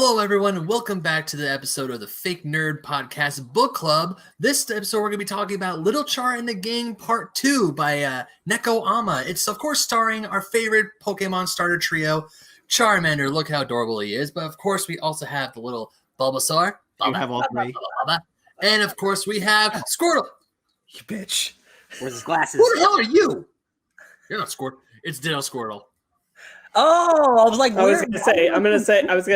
Hello, everyone, and welcome back to the episode of the Fake Nerd Podcast Book Club. This episode, we're going to be talking about Lil Char and the Gang Part 2 by Nekoama. It's, of course, starring our favorite Pokemon starter trio, Charmander. Look how adorable he is. But, of course, we also have the little Bulbasaur. You have all three. And, of course, we have Squirtle. You bitch. Where's his glasses? Who the hell are you? You're not Squirtle. It's Ditto Squirtle. Oh, I was like, I was gonna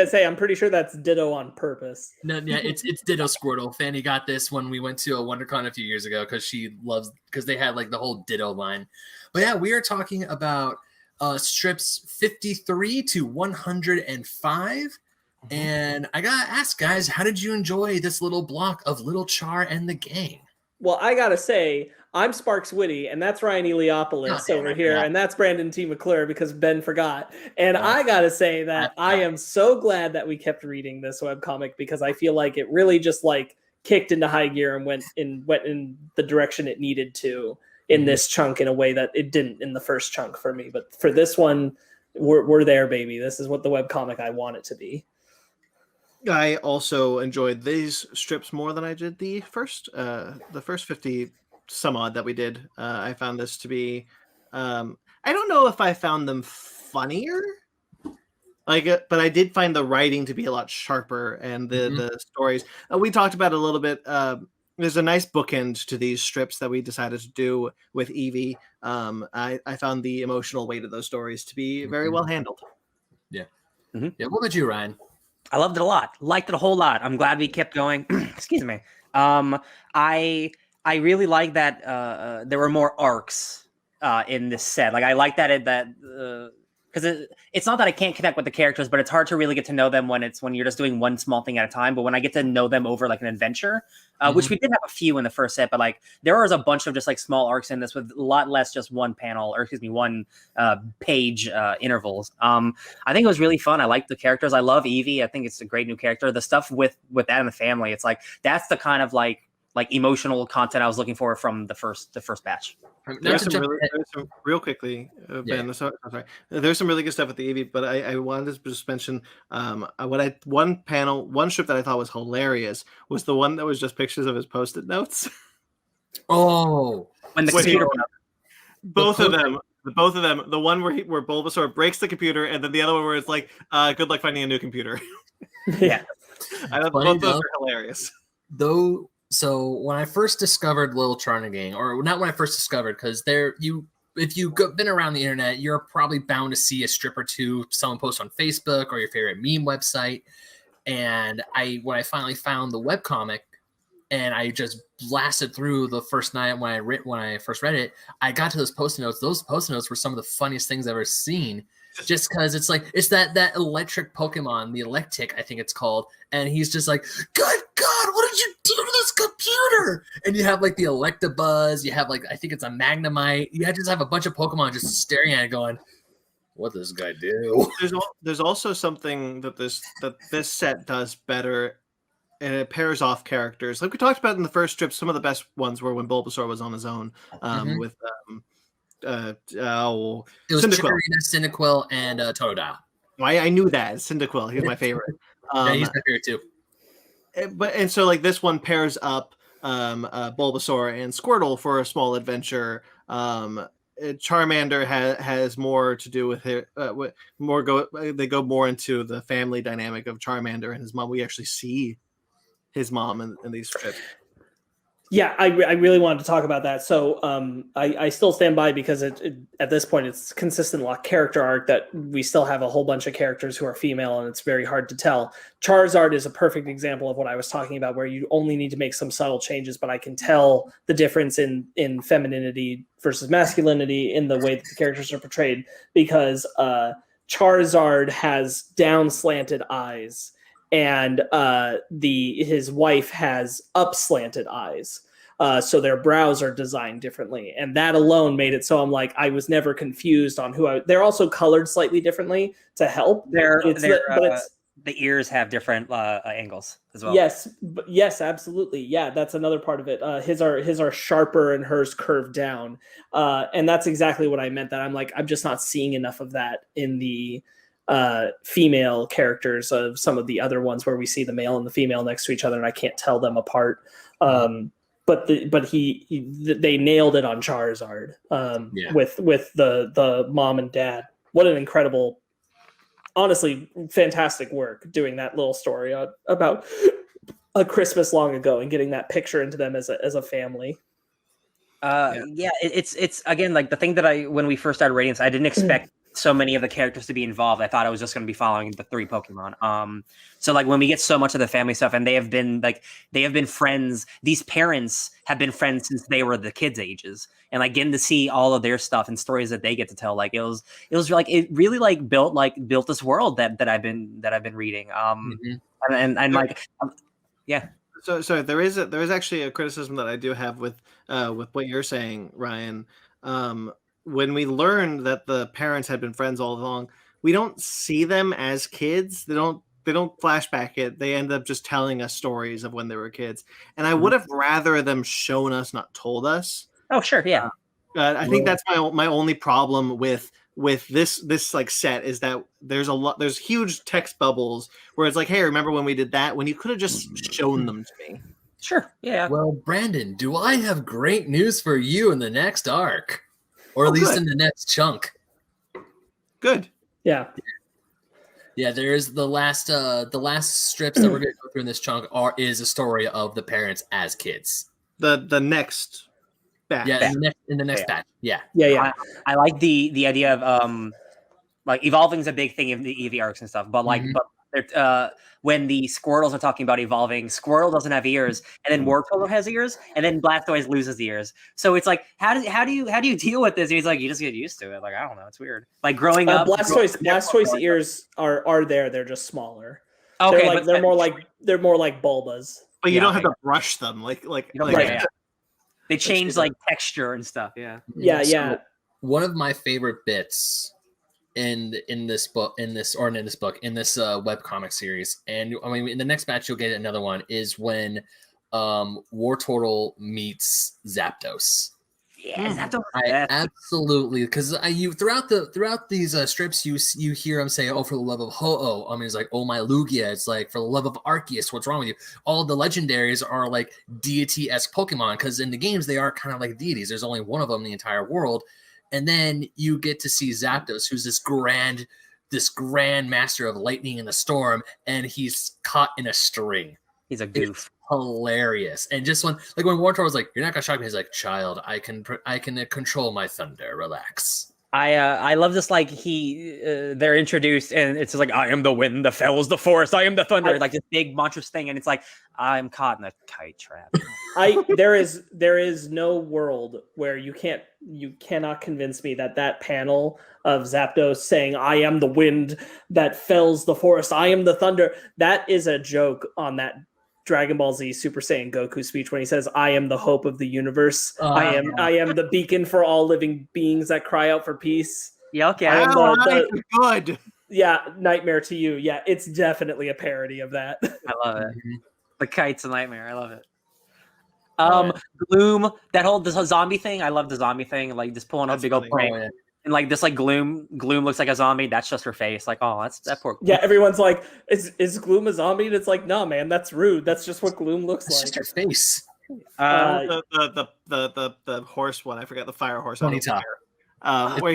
say, I'm pretty sure that's Ditto on purpose. No, yeah, it's Ditto Squirtle. Fanny got this when we went to a WonderCon a few years ago because they had like the whole Ditto line. But yeah, we are talking about strips 53 to 105. And I gotta ask, guys, how did you enjoy this little block of Lil Char and the Gang? Well, I gotta say, I'm Sparks Witty, and that's Ryan Eliopoulos over here, and that's Brandon T. McClure because Ben forgot. And I gotta say that I am so glad that we kept reading this webcomic because I feel like it really just like kicked into high gear and went in the direction it needed to in this chunk in a way that it didn't in the first chunk for me. But for this one, we're there, baby. This is what the webcomic I want it to be. I also enjoyed these strips more than I did the first 50 some odd that we did. I found this to be, I don't know if I found them funnier, but I did find the writing to be a lot sharper and the stories. We talked about it a little bit. There's a nice bookend to these strips that we decided to do with Eevee. I found the emotional weight of those stories to be very well handled. Yeah. Yeah. What about you, Ryan? I loved it a lot. Liked it a whole lot. I'm glad we kept going. Excuse me. I really like that there were more arcs in this set. Like I like that because it's not that I can't connect with the characters, but it's hard to really get to know them when you're just doing one small thing at a time. But when I get to know them over like an adventure, which we did have a few in the first set, but like there was a bunch of just like small arcs in this with a lot less just one page intervals. I think it was really fun. I like the characters. I love Eevee. I think it's a great new character. The stuff with that and the family, it's like that's the kind of like emotional content I was looking for from the first batch. There's some real quickly, Ben. Sorry. There's some really good stuff with the Eevee, but I wanted to just mention one strip that I thought was hilarious was the one that was just pictures of his Post-it notes. Oh, when the computer. Both of them. The one where Bulbasaur breaks the computer, and then the other one where it's like, "Good luck finding a new computer." Yeah, I thought both of those are hilarious. Though. So when I first discovered Lil Char and the Gang, or not when I first discovered, because if you've been around the internet, you're probably bound to see a strip or two someone post on Facebook or your favorite meme website. And when I finally found the webcomic, and I just blasted through the first night when I first read it, I got to those post-it notes. Those post-it notes were some of the funniest things I've ever seen. Just because it's that electric Pokemon, the Electic, I think it's called, and he's just like, "Good God, what did you do to this computer?" And you have like the Electabuzz, you have like I think it's a Magnemite. You just have a bunch of Pokemon just staring at it, going, "What does this guy do?" There's also something that this set does better, and it pairs off characters. Like we talked about in the first strip, some of the best ones were when Bulbasaur was on his own with. It was Cyndaquil, and Totodile. I knew that Cyndaquil. He's my favorite. Yeah, he's my favorite too. And so like this one pairs up Bulbasaur and Squirtle for a small adventure. Charmander has more to do with it. They go more into the family dynamic of Charmander and his mom. We actually see his mom in these strips. Yeah, I really wanted to talk about that. So I still stand by because at this point it's consistent character arc that we still have a whole bunch of characters who are female and it's very hard to tell. Charizard is a perfect example of what I was talking about where you only need to make some subtle changes, but I can tell the difference in femininity versus masculinity in the way that the characters are portrayed because Charizard has down slanted eyes. And his wife has up slanted eyes. So their brows are designed differently. And that alone made it so I'm like, I was never confused on they're also colored slightly differently to help. The ears have different angles as well. Yes, absolutely. Yeah, that's another part of it. His are sharper and hers curved down. And that's exactly what I meant, that I'm like, I'm just not seeing enough of that in the female characters of some of the other ones where we see the male and the female next to each other, and I can't tell them apart. But they nailed it on Charizard with the mom and dad. What an incredible, honestly, fantastic work doing that little story about a Christmas long ago and getting that picture into them as a family. It's again, like the thing that when we first started Radiance, I didn't expect so many of the characters to be involved. I thought I was just going to be following the 3 Pokemon. So like when we get so much of the family stuff, and they have been friends. These parents have been friends since they were the kids' ages, and like getting to see all of their stuff and stories that they get to tell. Like it was like it really like built this world that I've been reading. And like yeah. So there is actually a criticism that I do have with what you're saying, Ryan. When we learn that the parents had been friends all along, we don't see them as kids. They don't flashback it. They end up just telling us stories of when they were kids. And I would have rather them shown us, not told us. Oh, sure, yeah. I think that's my only problem with this like set is that there's huge text bubbles where it's like, hey, remember when we did that? When you could have just shown them to me. Sure, yeah. Well, Brandon, do I have great news for you in the next arc? Or at least in the next chunk. Good. Yeah. Yeah, there's the last strips that we're going to go through in this chunk is a story of the parents as kids. The next batch. Yeah, in the next batch. Yeah. Yeah. I like the idea of like evolving is a big thing in the Eevee arcs and stuff, but like when the Squirtles are talking about evolving, Squirtle doesn't have ears, and then Wartortle has ears, and then Blastoise loses ears. So it's like, how do you deal with this? And he's like, you just get used to it. Like, I don't know, it's weird. Like growing up, Blastoise ears are there. They're just smaller. Okay, they're more like Bulbas. But you don't have to brush them they change like texture and stuff. Yeah. So one of my favorite bits in this webcomic series, and I mean in the next batch you'll get another one, is when Wartortle meets Zapdos. Yeah, Absolutely, because you throughout these strips you hear him say, "Oh, for the love of Ho-Oh." I mean, it's like, "Oh my Lugia." It's like, "For the love of Arceus, what's wrong with you?" All the legendaries are like deity-esque Pokemon, because in the games they are kind of like deities. There's only one of them in the entire world. And then you get to see Zapdos, who's this grand master of lightning and the storm, and he's caught in a string. He's a goof. It's hilarious. And just when Wartortle was like, "You're not gonna shock me," he's like, "Child, I can control my thunder. Relax." I love this. Like they're introduced, and it's just like, "I am the wind, the fells, the forest. I am the thunder." Like this big monstrous thing, and it's like, I'm caught in a kite trap. There is no world where you cannot convince me that panel of Zapdos saying, "I am the wind that fells the forest. I am the thunder." That is a joke on that Dragon Ball Z Super Saiyan Goku speech when he says, "I am the hope of the universe. I am the beacon for all living beings that cry out for peace." Yeah, okay. Good. Yeah, nightmare to you. Yeah, it's definitely a parody of that. I love it. The kite's a nightmare. I love it. Gloom, this whole zombie thing. I love the zombie thing. Like just pulling a big old prank. And like this, like Gloom looks like a zombie. That's just her face. Like, oh, that's that poor. Yeah, everyone's like, "Is Gloom a zombie?" And it's like, no, man, that's rude. That's just what Gloom looks like. It's just her face. The horse one. I forgot the fire horse. Ponyta. Where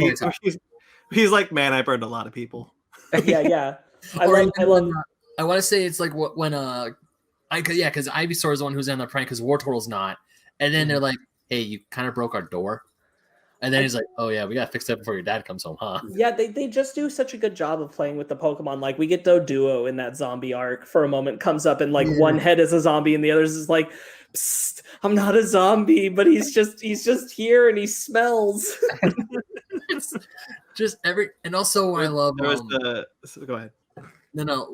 he's like, "Man, I burned a lot of people." Yeah. I want to say it's like when because Ivysaur is the one who's in the prank because Wartortle's not, and then they're like, "Hey, you kind of broke our door." And then he's like, "Oh yeah, we gotta fix that before your dad comes home, huh?" Yeah, they just do such a good job of playing with the Pokemon. Like we get Doduo in that zombie arc for a moment, comes up and like one head is a zombie and the other's is like, "Psst, I'm not a zombie," but he's just here and he smells. It's just and also I love. Go ahead. No.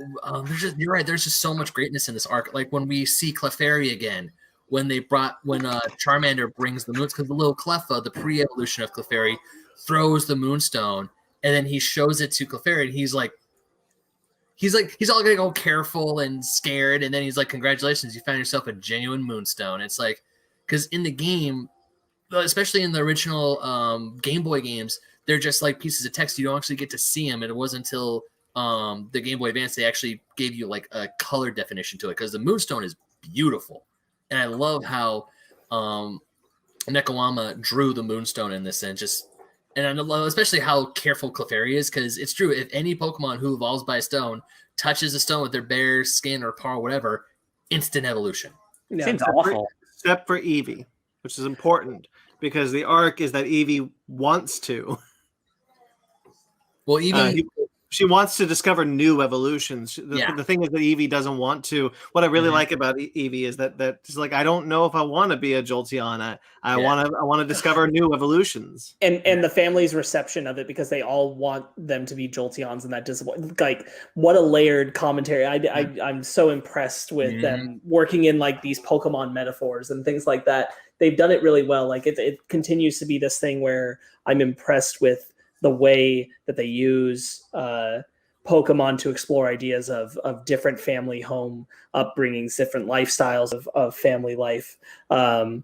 You're right. There's just so much greatness in this arc. Like when we see Clefairy again. When Charmander brings the moons, because the little Cleffa, the pre-evolution of Clefairy, throws the moonstone, and then he shows it to Clefairy, and he's all getting all careful and scared, and then he's like, "Congratulations, you found yourself a genuine moonstone." It's like, because in the game, especially in the original Game Boy games, they're just like pieces of text. You don't actually get to see them. And it wasn't until the Game Boy Advance, they actually gave you like a color definition to it because the Moonstone is beautiful, and I love how Nekoama drew the Moonstone in this, and I love especially how careful Clefairy is, because it's true, if any Pokemon who evolves by a stone touches a stone with their bare skin or paw or whatever, instant evolution. Yeah. Seems awful. Except for Eevee, which is important because the arc is that Eevee wants to. Well, Eevee, she wants to discover new evolutions. The thing is that Eevee doesn't want to. What I really like about Eevee is that it's like, I don't know if I want to be a Jolteon. I want to discover new evolutions. And the family's reception of it, because they all want them to be Jolteons, and that disappoint. Like, what a layered commentary! I'm so impressed with them working in like these Pokemon metaphors and things like that. They've done it really well. Like it continues to be this thing where I'm impressed with the way that they use Pokemon to explore ideas of different family home upbringings, different lifestyles of family life, and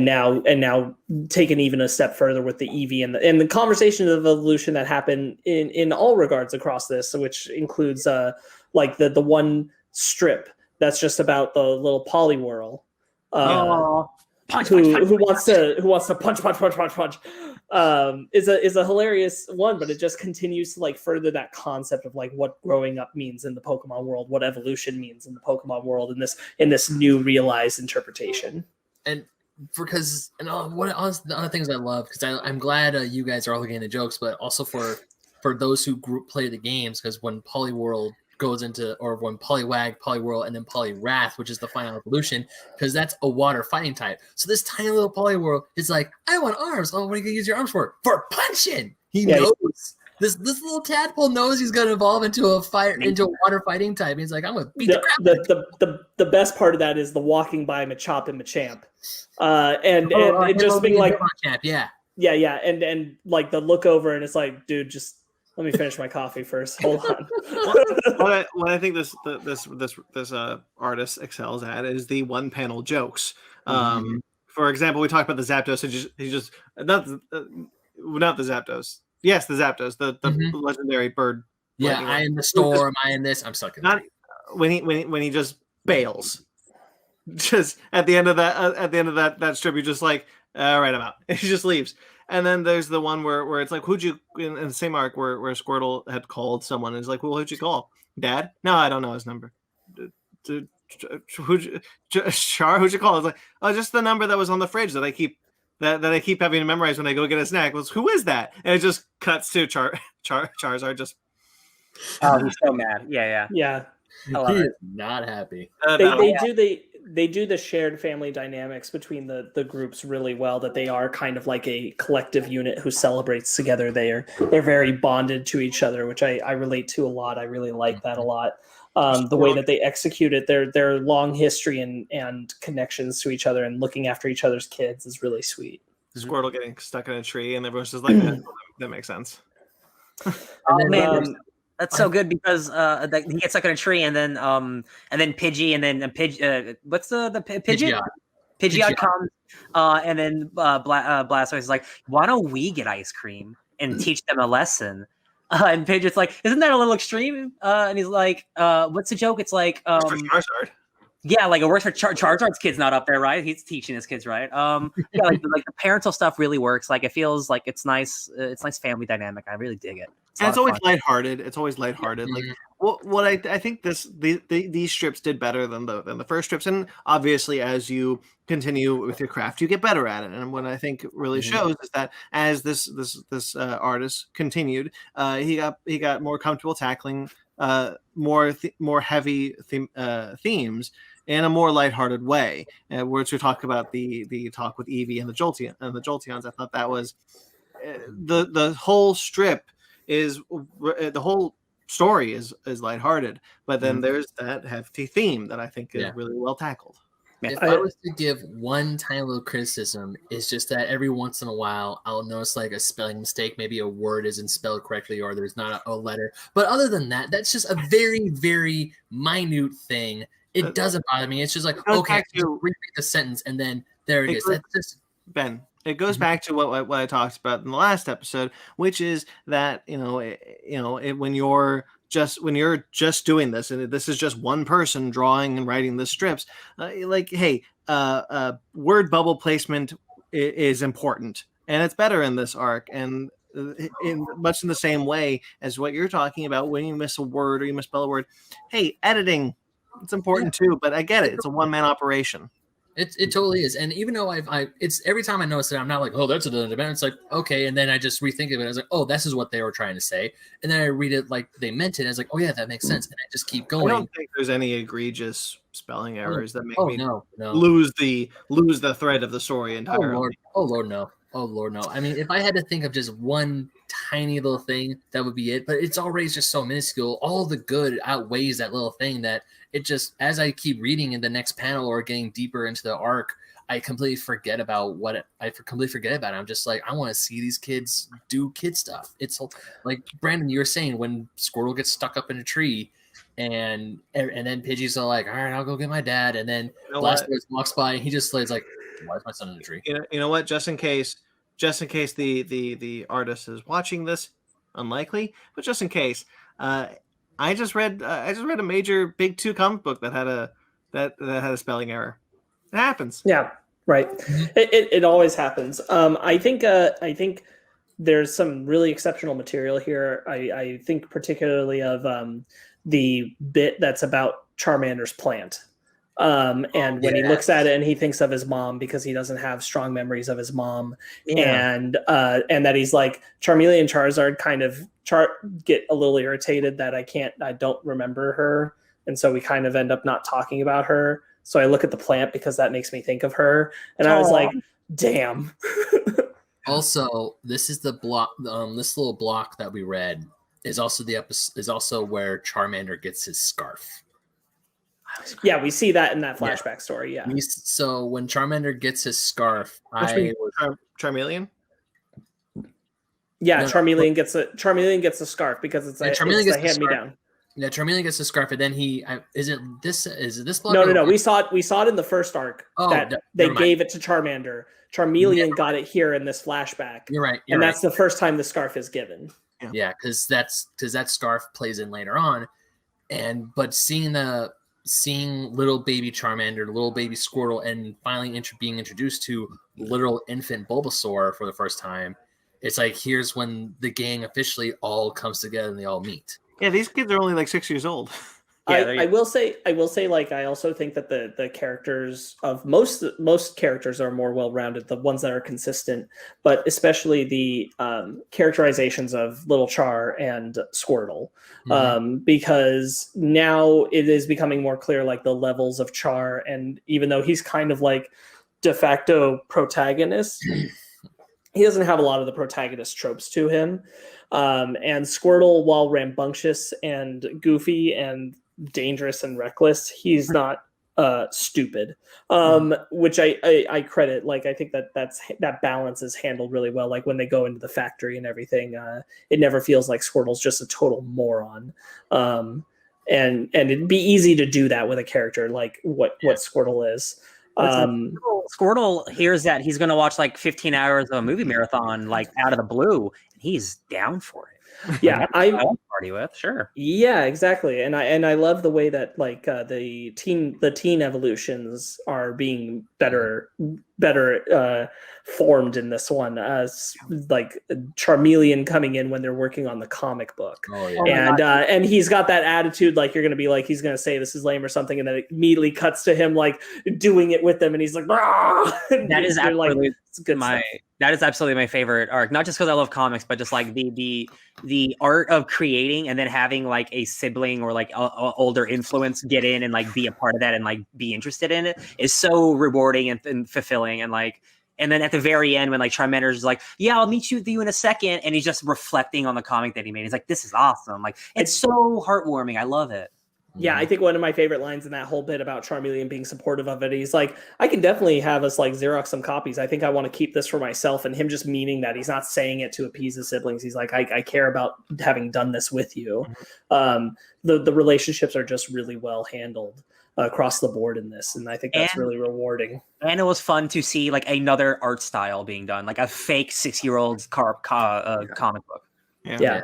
now taken even a step further with the Eevee and the conversation of evolution that happened in all regards across this, which includes like the one strip that's just about the little Poliwhirl. Who wants to punch is a hilarious one, but it just continues to like further that concept of like what growing up means in the Pokemon world, what evolution means in the Pokemon world, in this new realized interpretation. And one of the other things I love, because I'm glad you guys are all getting the jokes, but also for those who play the games, because when Poliwhirl goes into, or when Poliwag, Poliwhirl, and then Poliwrath, which is the final evolution, because that's a water fighting type. So this tiny little Poliwhirl is like, I want arms. Oh, what are you gonna use your arms for? For punching. He knows. This little tadpole knows he's gonna evolve into a water fighting type. He's like, I'm gonna beat the crap. The best part of that is the walking by Machop and Machamp, and it just being like, yeah, and like the look over, and it's like, dude, just let me finish my coffee first. Hold on. What I think this artist excels at is the one panel jokes. For example, we talked about the Zapdos. He just not the Zapdos. Yes, the Zapdos, the legendary bird. Yeah, I am the storm. I am this. I'm sucking. Not when he just bails. Just at the end of that strip, you're just like, all right, I'm out. And he just leaves. And then there's the one where it's like, who'd you, in the same arc where Squirtle had called someone, and he's like, well, who'd you call? Dad? No, I don't know his number. Char? Who'd you call? It's like, oh, just the number that was on the fridge that I keep having to memorize when I go get a snack. Was, who is that? And it just cuts to Charizard just. Oh, he's so mad. Yeah. I love it. Not happy. They do the shared family dynamics between the groups really well, that they are kind of like a collective unit who celebrates together. They're very bonded to each other, which I relate to a lot. I really like that a lot. The way that they execute it, their long history and connections to each other and looking after each other's kids is really sweet. Squirtle getting stuck in a tree, and everyone's just like, that makes sense. Oh man, that's so good, because he gets stuck in a tree, and then Pidgey, and then what's the Pidgeot? Pidgeot comes, and then Blastoise is like, why don't we get ice cream and teach them a lesson? And Pidgeot's like, isn't that a little extreme? And he's like, what's the joke? It's like, Charizard. Yeah, like it works for Charizard's kid's not up there, right? He's teaching his kids, right? Yeah, like the parental stuff really works. Like it feels like it's nice. It's nice family dynamic. I really dig it. It's always lighthearted. It's always lighthearted. Like what I think these strips did better than the first strips, and obviously as you continue with your craft, you get better at it. And what I think really shows is that as this artist continued, he got more comfortable tackling more heavy themes in a more lighthearted way. Where to talk about the talk with Eevee and the Jolteons, I thought that was the whole strip is the whole story is lighthearted, but then there's that hefty theme that I think is really well tackled. If I was to give one tiny little criticism, it's just that every once in a while I'll notice like a spelling mistake, maybe a word isn't spelled correctly or there's not a letter. But other than that, that's just a very, very minute thing. It doesn't bother me. It's just like, okay, just reread the sentence and then there it is. That's just Ben. It goes back to what I talked about in the last episode, which is that when you're just doing this, and this is just one person drawing and writing the strips, word bubble placement is important, and it's better in this arc, and in much in the same way as what you're talking about. When you miss a word or you misspell a word, hey, editing, it's important too. But I get it; it's a one-man operation. It totally is. And even though it's every time I notice it, I'm not like, oh, that's a done event. It's like, okay. And then I just rethink of it. I was like, oh, this is what they were trying to say. And then I read it like they meant it. And I was like, oh yeah, that makes sense. And I just keep going. I don't think there's any egregious spelling errors that make me no. lose the thread of the story entirely. Oh Lord, no. Oh Lord, no. I mean, if I had to think of just one tiny little thing, that would be it. But it's already just so minuscule. All the good outweighs that little thing that it just, as I keep reading in the next panel or getting deeper into the arc, I completely forget about it. I'm just like, I want to see these kids do kid stuff. It's like Brandon, you were saying, when Squirtle gets stuck up in a tree, and then Pidgey's like, all right, I'll go get my dad, and then Blastoise walks by and he just lays like, why is my son in a tree? You know what? Just in case the artist is watching this, unlikely, but just in case, I just read a major Big 2 comic book that had a spelling error. It happens. Yeah, right. It always happens. I think there's some really exceptional material here. I think particularly of the bit that's about Charmander's plant. And when he looks at it and he thinks of his mom because he doesn't have strong memories of his mom, and that he's like, Charmeleon and Charizard kind of get a little irritated that I don't remember her, and so we kind of end up not talking about her. So I look at the plant because that makes me think of her, and I was like, damn. Also, this is the block. This little block that we read is also where Charmander gets his scarf. Yeah, we see that in that flashback story. Yeah. So when Charmander gets his scarf, Charmeleon. Yeah, Charmeleon gets a scarf because it's a hand-me-down. Yeah, Charmeleon gets the scarf, and then is it this block? No. We saw it in the first arc they gave it to Charmander. Charmeleon got it here in this flashback. You're right. That's the first time the scarf is given. Yeah, because that scarf plays in later on, but seeing little baby Charmander, little baby Squirtle, and finally being introduced to little infant Bulbasaur for the first time, it's like, here's when the gang officially all comes together and they all meet. Yeah, these kids are only like 6 years old. I will say, like, I also think that the characters of most characters are more well-rounded, the ones that are consistent, but especially the characterizations of Lil Char and Squirtle, because now it is becoming more clear, like, the levels of Char, and even though he's kind of like de facto protagonist, he doesn't have a lot of the protagonist tropes to him. And Squirtle, while rambunctious and goofy and dangerous and reckless, he's not stupid, which I credit. Like, I think that balance is handled really well. Like, when they go into the factory and everything, it never feels like Squirtle's just a total moron. And it'd be easy to do that with a character like what Squirtle is. Squirtle hears that he's going to watch like 15 hours of a movie marathon, like out of the blue. He's down for it. Yeah, I party with, sure. Yeah, exactly. And I love the way that like the teen evolutions are being better formed in this one, as like Charmeleon coming in when they're working on the comic book. And he's got that attitude, like, you're gonna be like, he's gonna say this is lame or something, and then it immediately cuts to him like doing it with them, and he's like, that is absolutely like, it's good stuff. That is absolutely my favorite arc, not just because I love comics, but just like the art of creating and then having like a sibling or like a older influence get in and like be a part of that and like be interested in it is so rewarding and fulfilling. And like, and then at the very end when like Charmander's like, yeah, I'll meet you in a second, and he's just reflecting on the comic that he made. He's like, this is awesome. Like, it's so heartwarming. I love it. Yeah, I think one of my favorite lines in that whole bit about Charmeleon being supportive of it, he's like, I can definitely have us like Xerox some copies. I think I want to keep this for myself. And him just meaning that he's not saying it to appease his siblings. He's like, I care about having done this with you. The relationships are just really well handled. across the board in this, and I think that's really rewarding. And it was fun to see like another art style being done, like a fake 6-year-old comic book. Yeah.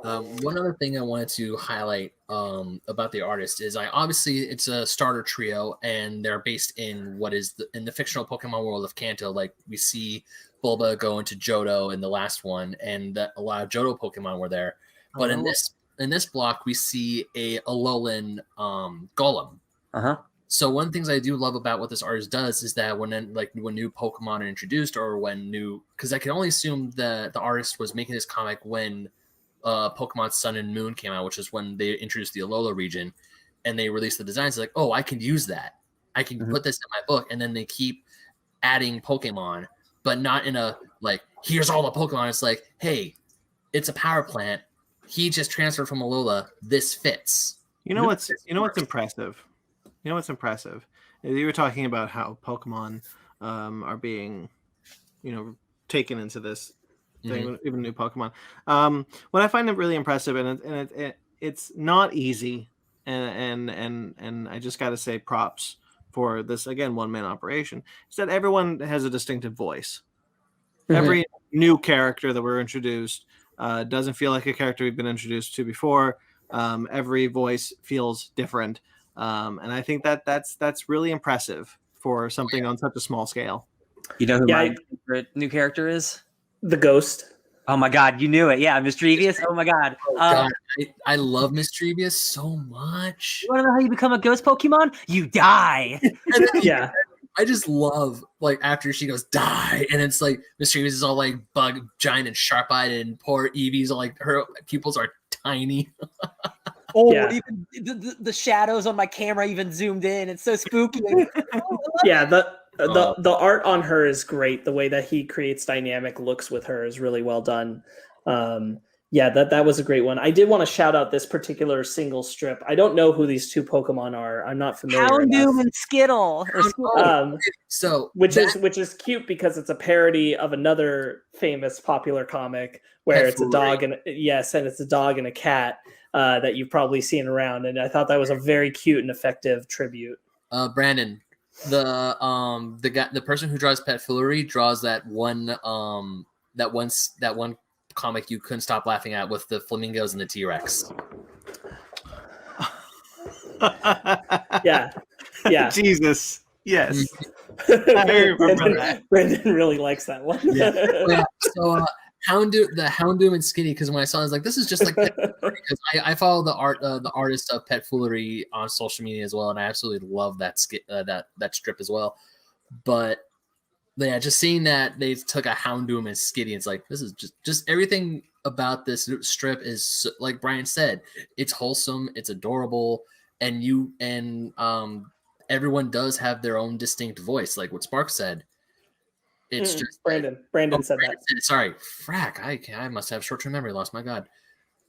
One other thing I wanted to highlight about the artist is obviously it's a starter trio, and they're based in what is in the fictional Pokemon world of Kanto. Like we see Bulba go into Johto in the last one, and a lot of Johto Pokemon were there. But in this block, we see a Alolan Golem. So one of the things I do love about what this artist does is that when new Pokemon are introduced, or because I can only assume that the artist was making this comic when Pokemon Sun and Moon came out, which is when they introduced the Alola region, and they released the designs. Like, oh, I can use that. I can put this in my book, and then they keep adding Pokemon, but not in a like, here's all the Pokemon. It's like, hey, it's a power plant. He just transferred from Alola. This fits. You know what's impressive? You know what's impressive? You were talking about how Pokemon are being, taken into this thing, even new Pokemon. What I find it really impressive, and it's not easy, and I just got to say props for this, again, one-man operation, is that everyone has a distinctive voice. Every new character that we're introduced doesn't feel like a character we've been introduced to before. Every voice feels different. And I think that's really impressive for something on such a small scale. You know who my favorite new character is? The Ghost. Oh my God, you knew it. Yeah, Mischievous. Oh my God. I love Mischievous so much. You want to know how you become a ghost Pokemon? You die. Yeah. I just love, like, after she goes, die, and it's like Mischievous is all like giant and sharp-eyed, and poor Eevee's all like, her pupils are tiny. Even the shadows on my camera even zoomed in. It's so spooky. Yeah, the art on her is great. The way that he creates dynamic looks with her is really well done. That was a great one. I did want to shout out this particular single strip. I don't know who these two Pokemon are. I'm not familiar. Houndoom and Skittle. Which is cute because it's a parody of another famous popular comic where it's a dog and it's a dog and a cat that you've probably seen around, and I thought that was a very cute and effective tribute. Brandon, the person who draws Pet Foolery draws that one comic you couldn't stop laughing at with the flamingos and the T-Rex. Yeah. Jesus. Yes. I remember that. Brandon really likes that one. So Houndoom and Skinny, because when I saw it, I was like, this is just like Pet Foolery, because I follow the artist of Pet Foolery on social media as well, and I absolutely love that strip as well. But yeah, just seeing that they took a Houndoom and Skitty, it's like, this is just everything about this strip is, like Brian said, it's wholesome, it's adorable, and everyone does have their own distinct voice, like what Spark said. It's just Brandon said that. Sorry, frack. I must have short-term memory loss. My God.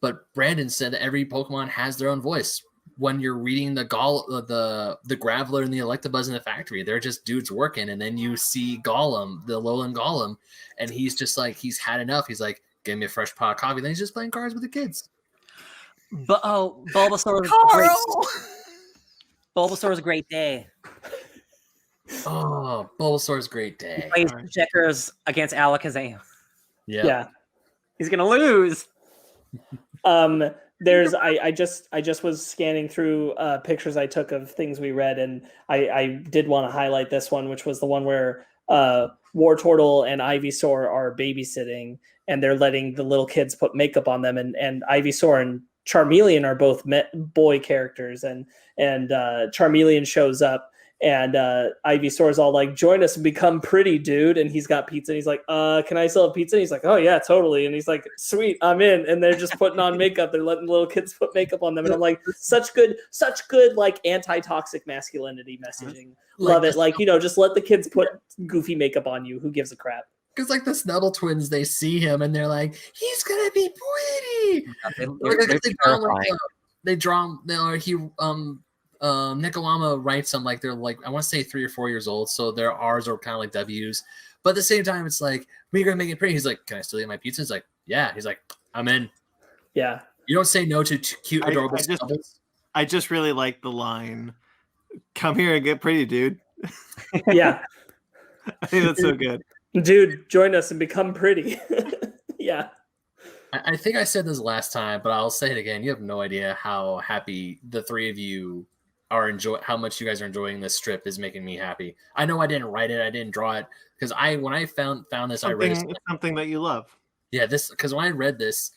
But Brandon said that every Pokemon has their own voice. When you're reading the Graveler and the Electabuzz in the factory, they're just dudes working, and then you see Golem, the Alolan Golem, and he's just like, he's had enough. He's like, give me a fresh pot of coffee. Then he's just playing cards with the kids. But Bulbasaur was a great day. Oh, Bulbasaur's great day. He plays checkers against Alakazam. Yeah. He's gonna lose. I just was scanning through pictures I took of things we read, and I did want to highlight this one, which was the one where Wartortle and Ivysaur are babysitting, and they're letting the little kids put makeup on them, and Ivysaur and Charmeleon are both boy characters, and Charmeleon shows up. And Ivysaur's all like, join us and become pretty, dude. And he's got pizza. And he's like, can I still have pizza? And he's like, oh, yeah, totally. And he's like, sweet, I'm in. And they're just putting on makeup. They're letting little kids put makeup on them. And I'm like, such good, like anti-toxic masculinity messaging. Love it. Like, just let the kids put goofy makeup on you. Who gives a crap? Because like the Snubble twins, they see him and they're like, he's going to be pretty. Nekoama writes them like they're like, I want to say 3 or 4 years old, so their R's are kind of like W's, but at the same time it's like, we're gonna make it pretty. He's like, can I still eat my pizza? He's like, yeah. He's like, I'm in. Yeah, you don't say no to cute adorable Snubbles. I just really like the line, "Come here and get pretty, dude." Yeah. I think that's so good. Dude, join us and become pretty. Yeah. I think I said this last time, but I'll say it again. You have no idea how happy the three of you are how much you guys are enjoying this strip is making me happy. I know I didn't write it, I didn't draw it, because when I found this, I read it. It's something that you love. Yeah, because when I read this,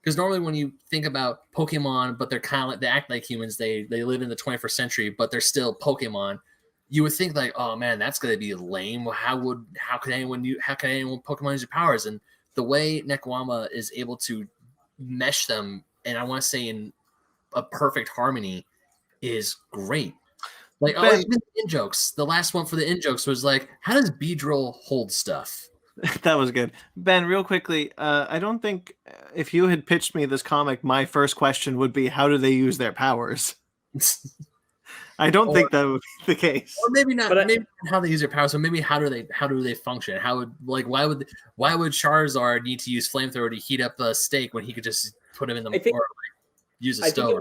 because normally when you think about Pokemon, but they're kind of like, they act like humans, they live in the 21st century, but they're still Pokemon. You would think like, oh man, that's gonna be lame. How can anyone Pokemon use their powers? And the way Nekoama is able to mesh them, and I want to say in a perfect harmony, is great. Like, even the in-jokes. The last one for the in-jokes was like, how does Beedrill hold stuff? That was good. Ben, real quickly, I don't think if you had pitched me this comic, my first question would be, how do they use their powers? I don't think that would be the case. Or maybe not. Maybe not how they use their powers. So maybe how do they function? Why would Charizard need to use flamethrower to heat up a steak when he could just put him in the use a stove?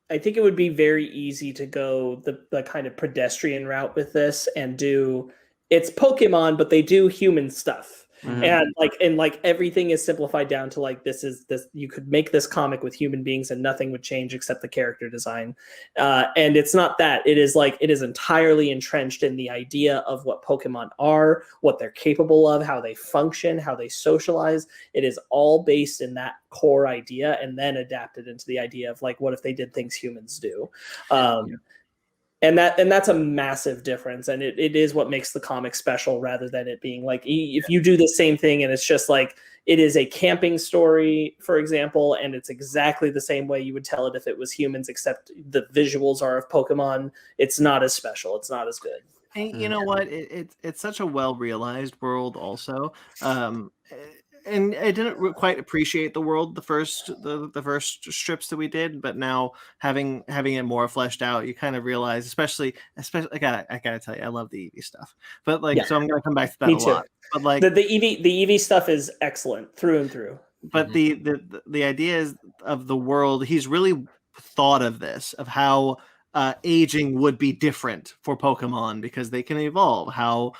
I think it would be very easy to go the kind of pedestrian route with this and do it's Pokemon, but they do human stuff. Mm-hmm. And everything is simplified down to like this. You could make this comic with human beings and nothing would change except the character design. And it's not that. It is entirely entrenched in the idea of what Pokemon are, what they're capable of, how they function, how they socialize. It is all based in that core idea and then adapted into the idea of like, what if they did things humans do? And that's a massive difference, and it is what makes the comic special, rather than it being like if you do the same thing and it's just like it is a camping story, for example, and it's exactly the same way you would tell it if it was humans, except the visuals are of Pokemon. It's not as special. It's not as good. And you know what? It's such a well realized world, also. And I didn't quite appreciate the world the first strips that we did, but now having it more fleshed out, you kind of realize, especially I gotta tell you, I love the Eevee stuff. But so I'm gonna come back to that a lot. But like the Eevee stuff is excellent through and through. But the idea is of the world, he's really thought of this, of how aging would be different for Pokemon because they can evolve, how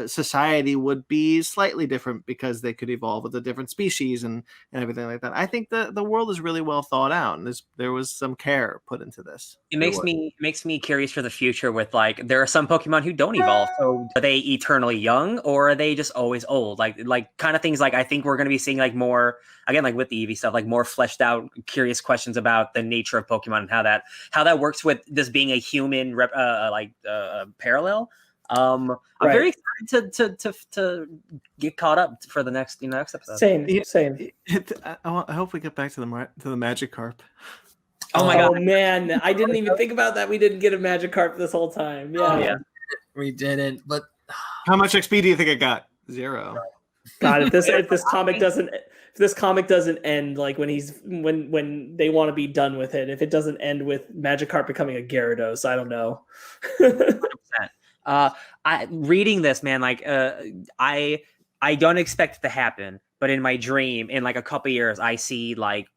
society would be slightly different because they could evolve with a different species and everything like that. I think the world is really well thought out, and there was some care put into this. It makes me curious for the future with like, there are some Pokemon who don't evolve. So are they eternally young or are they just always old? Like kind of things like I think we're going to be seeing like more, again, like with the Eevee stuff, like more fleshed out, curious questions about the nature of Pokemon and how that works with this being a human parallel. I'm very excited to get caught up for the next episode. Same. I hope we get back to the Magikarp. Oh my god, man! I didn't even think about that. We didn't get a Magikarp this whole time. Yeah, we didn't. But how much XP do you think it got? 0. God, if this comic doesn't end like when they want to be done with it, if it doesn't end with Magikarp becoming a Gyarados, I don't know. 100%. Reading this, man, like I don't expect it to happen, but in my dream, in like a couple years, I see like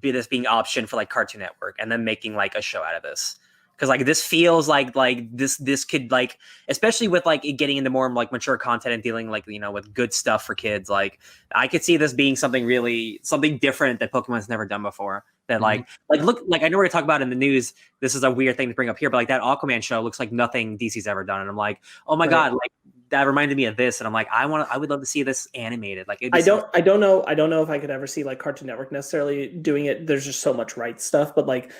this being option for like Cartoon Network and then making like a show out of this. Because like this feels like this could like, especially with like it getting into more like mature content and dealing like with good stuff for kids. Like I could see this being something different that Pokemon's never done before. That like look, like I know we're gonna talk about in the news. This is a weird thing to bring up here, but like that Aquaman show looks like nothing DC's ever done, and I'm like, oh my god, like that reminded me of this, and I'm like, I would love to see this animated. Like I don't know if I could ever see like Cartoon Network necessarily doing it. There's just so much right stuff, but like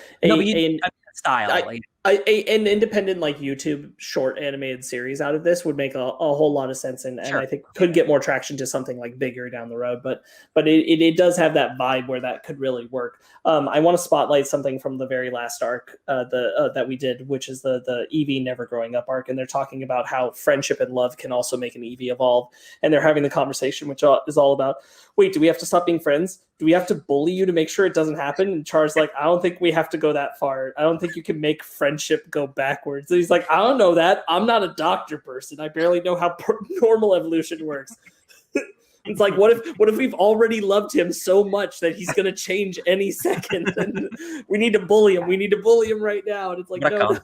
style. An independent like YouTube short animated series out of this would make a whole lot of sense, and I think could get more traction to something like bigger down the road. But it does have that vibe where that could really work. I want to spotlight something from the very last arc that we did, which is the Eevee Never Growing Up arc, and they're talking about how friendship and love can also make an Eevee evolve, and they're having the conversation, which is all about, wait, do we have to stop being friends? Do we have to bully you to make sure it doesn't happen? And Char's like, I don't think we have to go that far. I don't think you can make friendship go backwards. And he's like, I don't know that. I'm not a doctor person. I barely know how normal evolution works. It's like, what if we've already loved him so much that he's gonna change any second, and we need to bully him. We need to bully him right now. And it's like, no.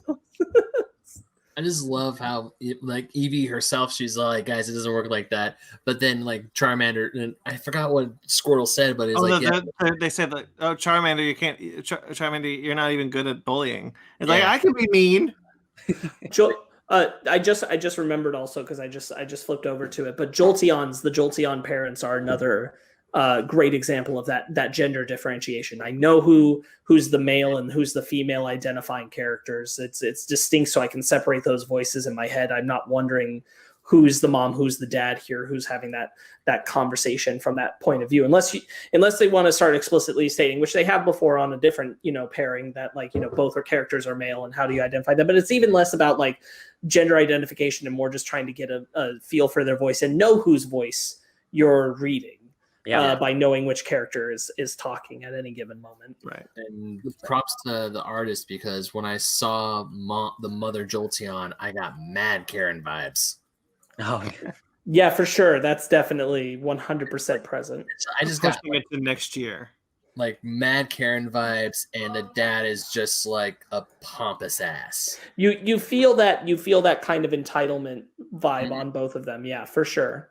I just love how like Eevee herself, she's like, guys, it doesn't work like that. But then like Charmander, and I forgot what Squirtle said, but it's they said like, oh, Charmander, you can't, Charmander, you're not even good at bullying. It's like, I can be mean. I just remembered also because I just flipped over to it. But the Jolteon parents are another great example of that gender differentiation. I know who's the male and who's the female identifying characters. It's distinct, so I can separate those voices in my head. I'm not wondering who's the mom, who's the dad here, who's having that conversation from that point of view. Unless they want to start explicitly stating, which they have before on a different pairing, that like both our characters are male and how do you identify them. But it's even less about like gender identification and more just trying to get a feel for their voice and know whose voice you're reading. By knowing which character is talking at any given moment. Right. And props to the artist, because when I saw the mother Jolteon, I got mad Karen vibes. Oh, yeah, for sure. That's definitely 100% present. So I just got it to next year. Like mad Karen vibes, and the dad is just like a pompous ass. You feel that kind of entitlement vibe on both of them. Yeah, for sure.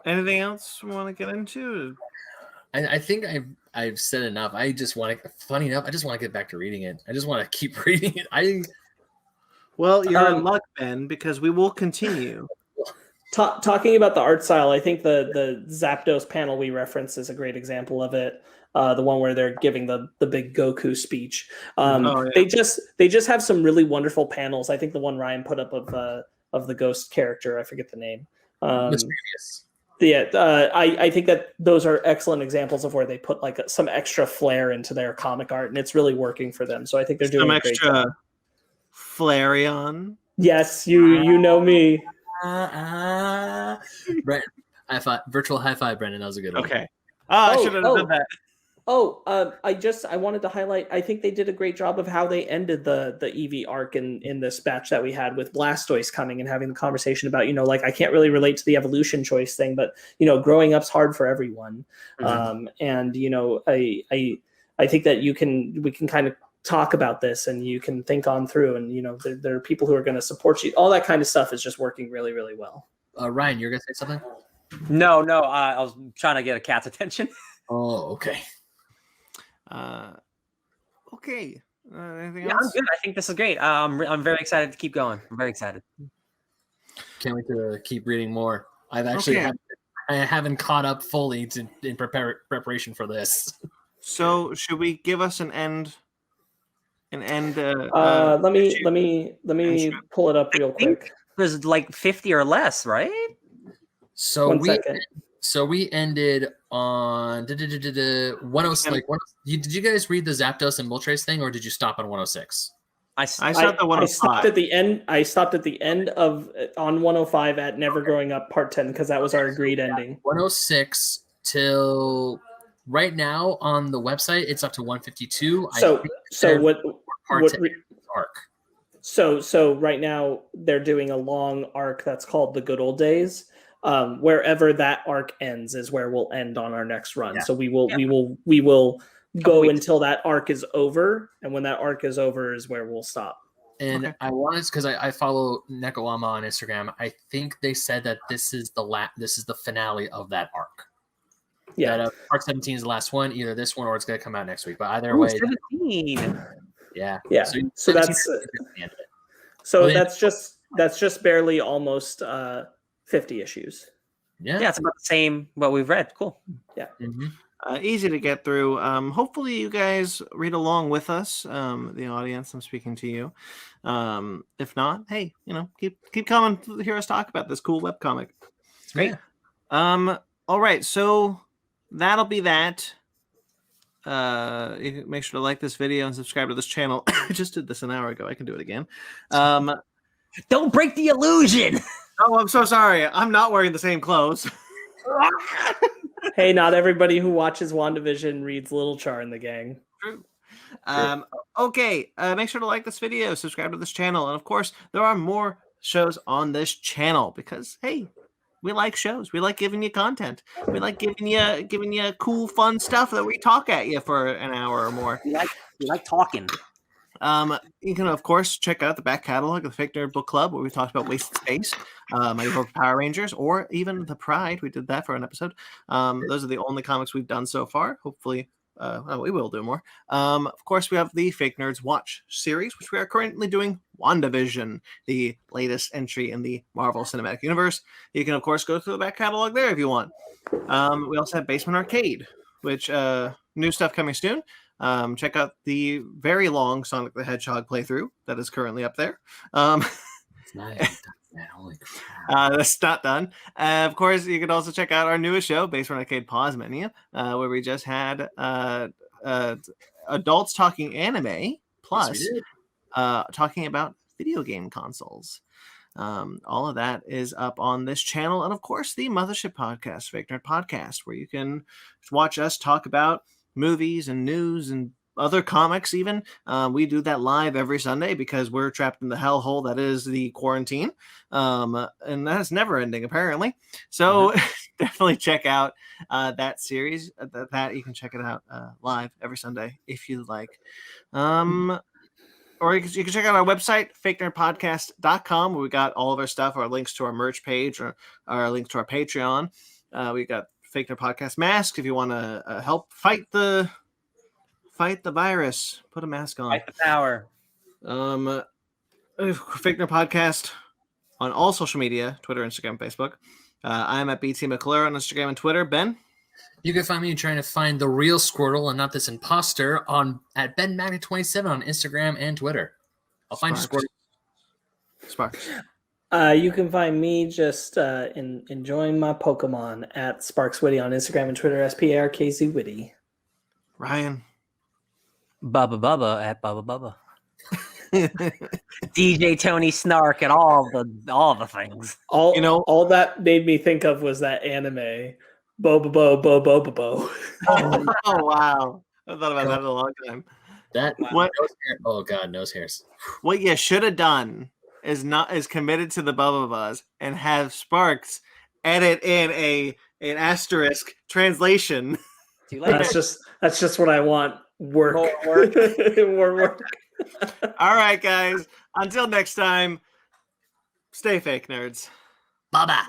Anything else we want to get into? I think I've said enough. I just want to. Funny enough, I just want to get back to reading it. I just want to keep reading it. Well, you're in luck, Ben, because we will continue. Talking about the art style, I think the Zapdos panel we referenced is a great example of it. The one where they're giving the big Goku speech. They just have some really wonderful panels. I think the one Ryan put up of the ghost character, I forget the name. Mysterious. I think that those are excellent examples of where they put like some extra flair into their comic art, and it's really working for them. So I think they're doing a great job. Flareon. Yes, you know me. Right. Virtual high five, Brendan. That was a good one. Okay. I should have done that. I wanted to highlight, I think they did a great job of how they ended the Eevee arc in this batch that we had, with Blastoise coming and having the conversation about, like, I can't really relate to the evolution choice thing, but, growing up's hard for everyone. Mm-hmm. I think that we can kind of talk about this, and you can think on through, and, there are people who are going to support you. All that kind of stuff is just working really, really well. Ryan, you're going to say something? No, I was trying to get a cat's attention. Oh, okay. Okay. Anything else? I'm good. I think this is great. I'm very excited to keep going. I'm very excited. Can't wait to keep reading more. I've actually I haven't caught up fully in preparation for this. So should we give us an end? Let me pull it up real quick. There's like 50 or less, right? So we ended on 106. Did you guys read the Zapdos and Moltres thing, or did you stop on 106? I stopped at 105. I stopped at the end. I stopped at the end on 105 at Never Growing Up Part 10, because that was our agreed ending. 106 till right now on the website, it's up to 152. So right now they're doing a long arc that's called The Good Old Days. Wherever that arc ends is where we'll end on our next run. Yeah. So we will go until that arc is over, and when that arc is over is where we'll stop. And I wanted, because I follow Nekoama on Instagram. I think they said that this is the finale of that arc. Yeah, that, Part 17 is the last one. Either this one or it's going to come out next week. But either way, 17. Yeah. So that's just barely almost 50 issues. Yeah, it's about the same what we've read. Cool. Yeah. Mm-hmm. Easy to get through. Hopefully you guys read along with us, the audience. I'm speaking to you. If not, hey, keep coming to hear us talk about this cool webcomic. It's great. All right, so that'll be that. You can make sure to like this video and subscribe to this channel. I just did this an hour ago. I can do it again. Don't break the illusion. Oh, I'm so sorry. I'm not wearing the same clothes. Hey, not everybody who watches WandaVision reads Lil Char in the gang. True. Okay, make sure to like this video, subscribe to this channel, and of course, there are more shows on this channel because, hey, We like shows. We like giving you content. We like giving you cool, fun stuff that we talk at you for an hour or more. We like talking. You can, of course, check out the back catalog of the Fake Nerd Book Club, where we talked about Wasted Space, Mighty Morphin Power Rangers, or even The Pride. We did that for an episode. Those are the only comics we've done so far. Hopefully, we will do more. Of course, we have the Fake Nerds Watch series, which we are currently doing WandaVision, the latest entry in the Marvel Cinematic Universe. You can, of course, go through the back catalog there if you want. We also have Basement Arcade, which new stuff coming soon. Check out the very long Sonic the Hedgehog playthrough that is currently up there. It's not even done yet. Holy crap. That's not done. Of course, you can also check out our newest show, Basement Arcade Pause Menu, where we just had adults talking anime plus talking about video game consoles. All of that is up on this channel. And of course, the Mothership Podcast, Fake Nerd Podcast, where you can watch us talk about movies and news and other comics even. We do that live every Sunday because we're trapped in the hellhole that is the quarantine. And that's never ending, apparently. So definitely check out that series. That you can check it out live every Sunday if you like. Or you can check out our website, fakenerdpodcast.com, where we got all of our stuff, our links to our merch page, or our links to our Patreon. We got Fake Nerd Podcast masks if you want to help fight the virus. Put a mask on. Fight the power. Fake Nerd Podcast on all social media, Twitter, Instagram, Facebook. I'm at BT McClure on Instagram and Twitter. Ben? You can find me trying to find the real Squirtle and not this imposter at BenMagnet27 on Instagram and Twitter. I'll find you, Squirtle. Sparks. You can find me just enjoying my Pokemon at SparksWitty on Instagram and Twitter, SPARKZWitty. Ryan. Bubba at Bubba. DJ Tony Snark and all the things. All that made me think of was that anime. Bo. Oh wow. I thought about that in a long time. Nose hairs. What you should have done is committed to the Bubba and have Sparks edit in an asterisk translation. That's just what I want. Work. More work. All right, guys. Until next time, stay fake nerds. Bye-bye.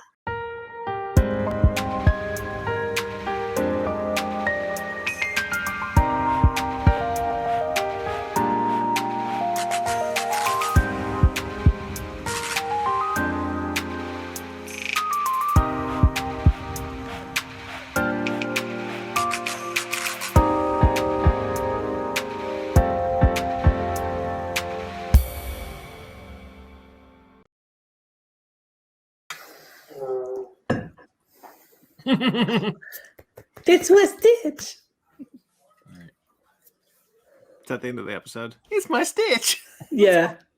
It's my Stitch. Is that the end of the episode? It's my Stitch. Yeah.